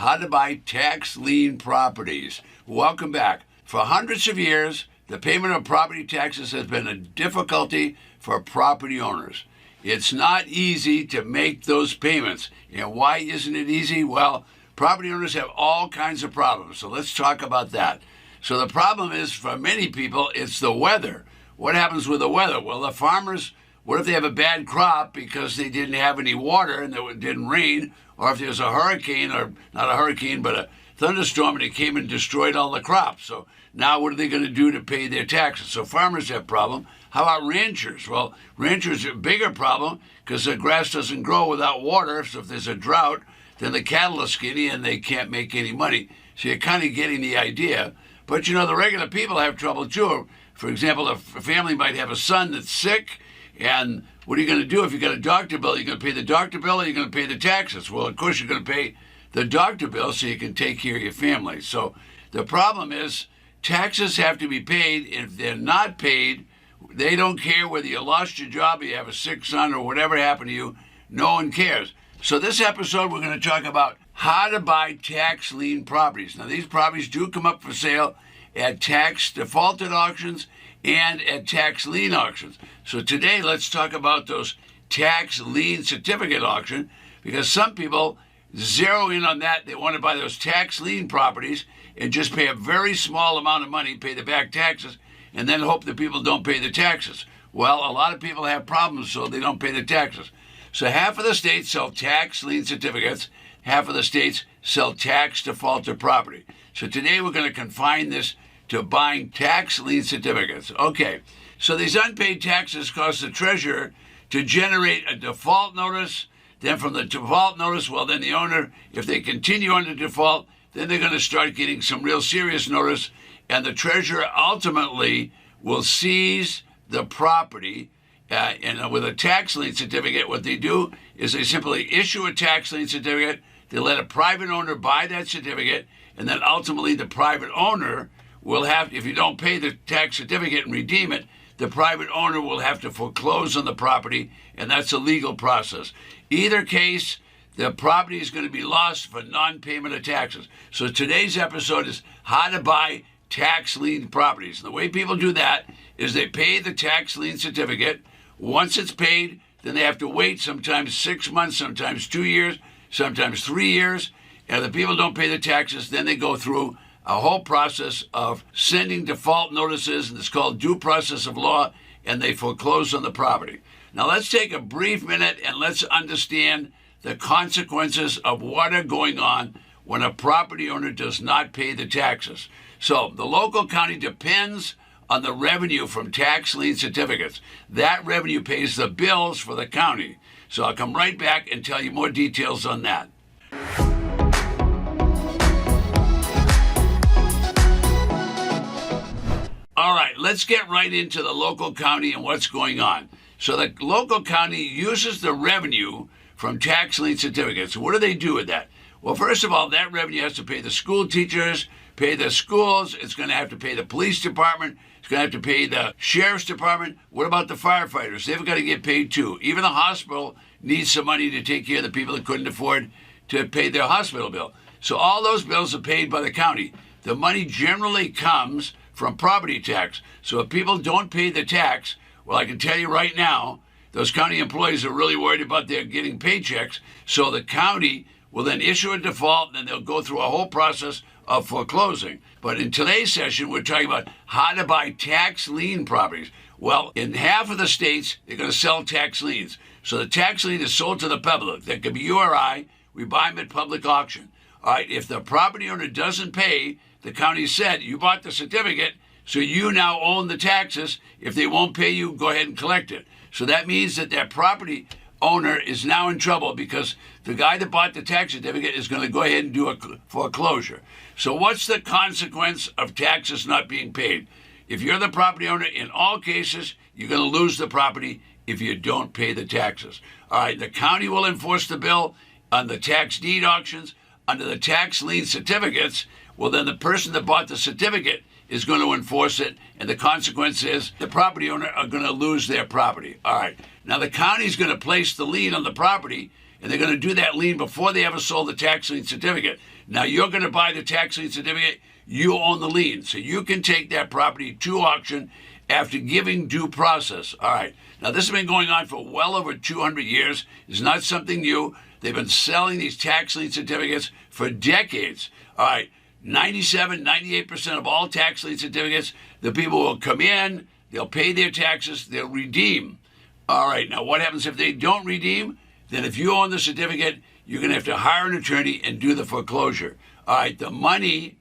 how to buy tax lien properties. Welcome back. For hundreds of years, the payment of property taxes has been a difficulty for property owners. It's not easy to make those payments. And why isn't it easy? Well, property owners have all kinds of problems. So let's talk about that. So the problem is, for many people, it's the weather. What happens with the weather? Well, the farmers, what if they have a bad crop because they didn't have any water and it didn't rain? Or if there's a hurricane, or not a hurricane, but a thunderstorm, and it came and destroyed all the crops. So now what are they going to do to pay their taxes? So farmers have a problem. How about ranchers? Well, ranchers are a bigger problem because the grass doesn't grow without water. So if there's a drought, then the cattle are skinny and they can't make any money. So you're kind of getting the idea. But, the regular people have trouble too. For example, a family might have a son that's sick, and what are you going to do if you got a doctor bill? You're going to pay the doctor bill, or you're going to pay the taxes? Well, of course, you're going to pay the doctor bill so you can take care of your family. So the problem is taxes have to be paid. If they're not paid, they don't care whether you lost your job, or you have a sick son, or whatever happened to you. No one cares. So this episode, we're going to talk about how to buy tax lien properties. Now, these properties do come up for sale at tax defaulted auctions and at tax lien auctions. So today, let's talk about those tax lien certificate auction, because some people zero in on that. They want to buy those tax lien properties and just pay a very small amount of money, pay the back taxes, and then hope that people don't pay the taxes. Well, a lot of people have problems, so they don't pay the taxes. So half of the states sell tax lien certificates, half of the states sell tax defaulted property. So today we're going to confine this to buying tax lien certificates. Okay, so these unpaid taxes cause the treasurer to generate a default notice. Then from the default notice, well, then the owner, if they continue under default, then they're going to start getting some real serious notice, and the treasurer ultimately will seize the property. And with a tax lien certificate, what they do is they simply issue a tax lien certificate. They let a private owner buy that certificate, and then ultimately the private owner will have, if you don't pay the tax certificate and redeem it, the private owner will have to foreclose on the property, and that's a legal process. Either case, the property is going to be lost for non-payment of taxes. So today's episode is how to buy tax lien properties. And the way people do that is they pay the tax lien certificate. Once it's paid, then they have to wait sometimes 6 months, sometimes 2 years, sometimes 3 years. And if the people don't pay the taxes, then they go through a whole process of sending default notices, and it's called due process of law, and they foreclose on the property. Now let's take a brief minute and let's understand the consequences of what are going on when a property owner does not pay the taxes. So the local county depends on the revenue from tax lien certificates. That revenue pays the bills for the county. So I'll come right back and tell you more details on that. All right, let's get right into the local county and what's going on. So the local county uses the revenue from tax lien certificates. What do they do with that? Well, first of all, that revenue has to pay the school teachers, pay the schools. It's going to have to pay the police department. It's going to have to pay the sheriff's department. What about the firefighters? They've got to get paid too. Even the hospital needs some money to take care of the people that couldn't afford to pay their hospital bill. So all those bills are paid by the county. The money generally comes from property tax. So if people don't pay the tax, well, I can tell you right now, those county employees are really worried about their getting paychecks. So the county will then issue a default, and then they'll go through a whole process of foreclosing. But in today's session, we're talking about how to buy tax lien properties. Well, in half of the states, they're going to sell tax liens. So the tax lien is sold to the public. That could be you or I. We buy them at public auction. All right, if the property owner doesn't pay, the county said, you bought the certificate, so you now own the taxes. If they won't pay you, go ahead and collect it. So that means that that property owner is now in trouble because the guy that bought the tax certificate is going to go ahead and do a foreclosure. So what's the consequence of taxes not being paid? If you're the property owner, in all cases, you're going to lose the property if you don't pay the taxes. All right, the county will enforce the bill on the tax deed auctions. Under the tax lien certificates, well, then the person that bought the certificate is going to enforce it, and the consequence is the property owner are going to lose their property. All right. Now, the county is going to place the lien on the property, and they're going to do that lien before they ever sold the tax lien certificate. Now you're going to buy the tax lien certificate, you own the lien. So you can take that property to auction after giving due process. All right. Now this has been going on for well over 200 years. It's not something new. They've been selling these tax lien certificates for decades. All right. 97, 98% of all tax lien certificates, the people will come in, they'll pay their taxes, they'll redeem. All right. Now what happens if they don't redeem? Then if you own the certificate, you're going to have to hire an attorney and do the foreclosure. All right, the money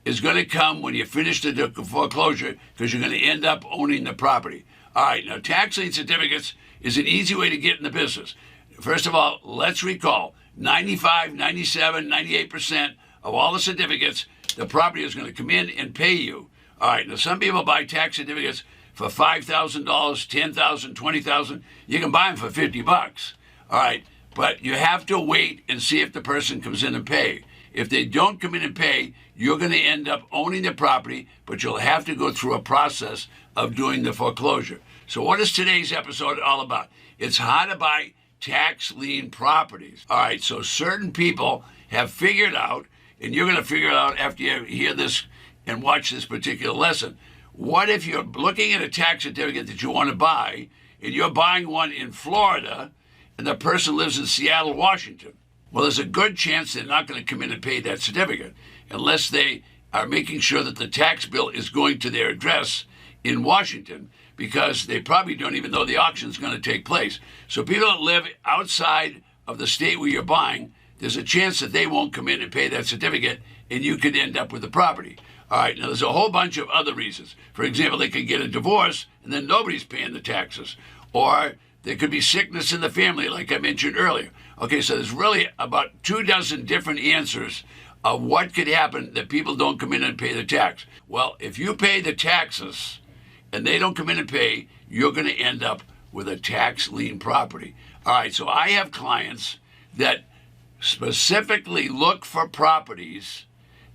is going to come when you finish the foreclosure because you're going to end up owning the property. All right, now tax lien certificates is an easy way to get in the business. First of all, let's recall 95, 97, 98% of all the certificates, the property is going to come in and pay you. All right, now some people buy tax certificates for $5,000, $10,000, $20,000. You can buy them for $50. All right, but you have to wait and see if the person comes in and pay. If they don't come in and pay, you're going to end up owning the property, but you'll have to go through a process of doing the foreclosure. So what is today's episode all about? It's how to buy tax lien properties. All right, so certain people have figured out, and you're going to figure it out after you hear this and watch this particular lesson. What if you're looking at a tax certificate that you want to buy, and you're buying one in Florida, and the person lives in Seattle, Washington? Well, there's a good chance they're not going to come in and pay that certificate unless they are making sure that the tax bill is going to their address in Washington, because they probably don't even know the auction is going to take place. So people that live outside of the state where you're buying, there's a chance that they won't come in and pay that certificate, and you could end up with the property. All right, now there's a whole bunch of other reasons. For example, they could get a divorce, and then nobody's paying the taxes. Or there could be sickness in the family, like I mentioned earlier. Okay, so there's really about 24 different answers of what could happen that people don't come in and pay the tax. Well, if you pay the taxes and they don't come in and pay, you're going to end up with a tax lien property. All right, so I have clients that specifically look for properties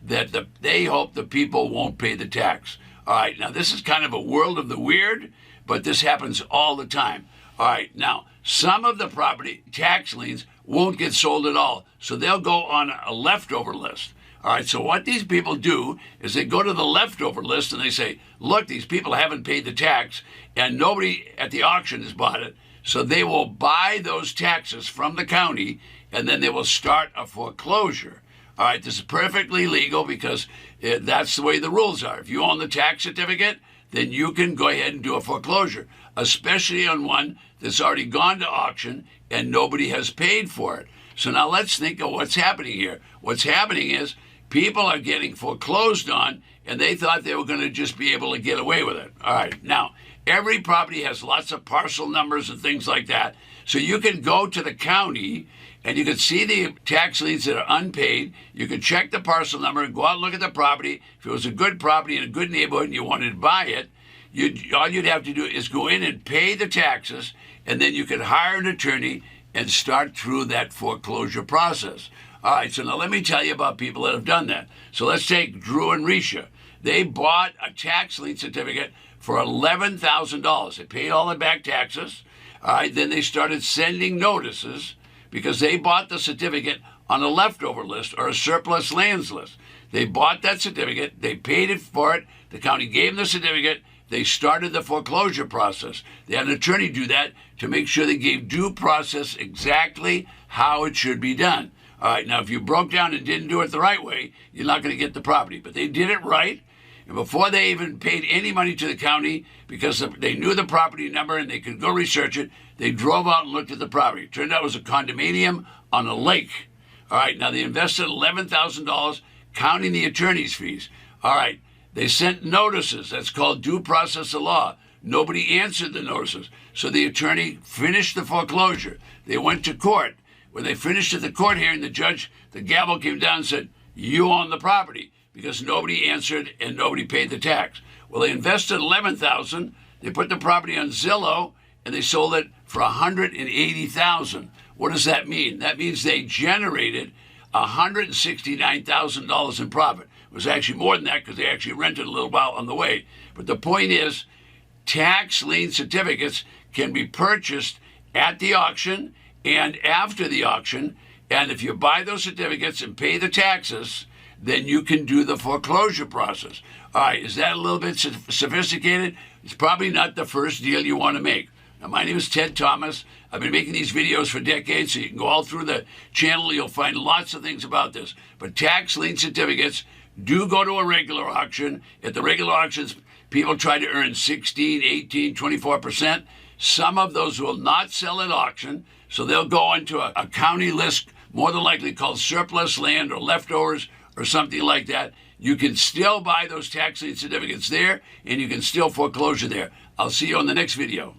that they hope the people won't pay the tax. All right, now this is kind of a world of the weird, but this happens all the time. All right, now, some of the property tax liens won't get sold at all, so they'll go on a leftover list. All right, so what these people do is they go to the leftover list and they say, look, these people haven't paid the tax, and nobody at the auction has bought it, so they will buy those taxes from the county, and then they will start a foreclosure. All right, this is perfectly legal because that's the way the rules are. If you own the tax certificate, then you can go ahead and do a foreclosure, especially on one that's already gone to auction and nobody has paid for it. So now let's think of what's happening here. What's happening is people are getting foreclosed on, and they thought they were going to just be able to get away with it. All right, now, every property has lots of parcel numbers and things like that. So you can go to the county and you can see the tax liens that are unpaid. You can check the parcel number and go out and look at the property. If it was a good property in a good neighborhood and you wanted to buy it, all you'd have to do is go in and pay the taxes, and then you could hire an attorney and start through that foreclosure process. All right, so now let me tell you about people that have done that. So let's take Drew and Risha. They bought a tax lien certificate for $11,000. They paid all the back taxes. All right, then they started sending notices because they bought the certificate on a leftover list or a surplus lands list. They bought that certificate. They paid it for it. The county gave them the certificate. They started the foreclosure process. They had an attorney do that to make sure they gave due process exactly how it should be done. All right, now if you broke down and didn't do it the right way, you're not going to get the property. But they did it right, and before they even paid any money to the county, because they knew the property number and they could go research it, they drove out and looked at the property. It turned out it was a condominium on a lake. All right, now they invested $11,000, counting the attorney's fees. All right. They sent notices. That's called due process of law. Nobody answered the notices. So the attorney finished the foreclosure. They went to court. When they finished at the court hearing, the gavel came down and said, you own the property, because nobody answered and nobody paid the tax. Well, they invested $11,000. They put the property on Zillow, and they sold it for $180,000. What does that mean? That means they generated $169,000 in profit. It was actually more than that because they actually rented a little while on the way. But the point is, tax lien certificates can be purchased at the auction, and after the auction. And if you buy those certificates and pay the taxes, then you can do the foreclosure process. All right, is that a little bit sophisticated? It's probably not the first deal you want to make. Now, my name is Ted Thomas. I've been making these videos for decades, so you can go all through the channel. You'll find lots of things about this. But tax lien certificates do go to a regular auction. At the regular auctions, people try to earn 16, 18, 24%. Some of those will not sell at auction, so they'll go into a county list, more than likely called surplus land or leftovers or something like that. You can still buy those tax lien certificates there, and you can still foreclosure there. I'll see you on the next video.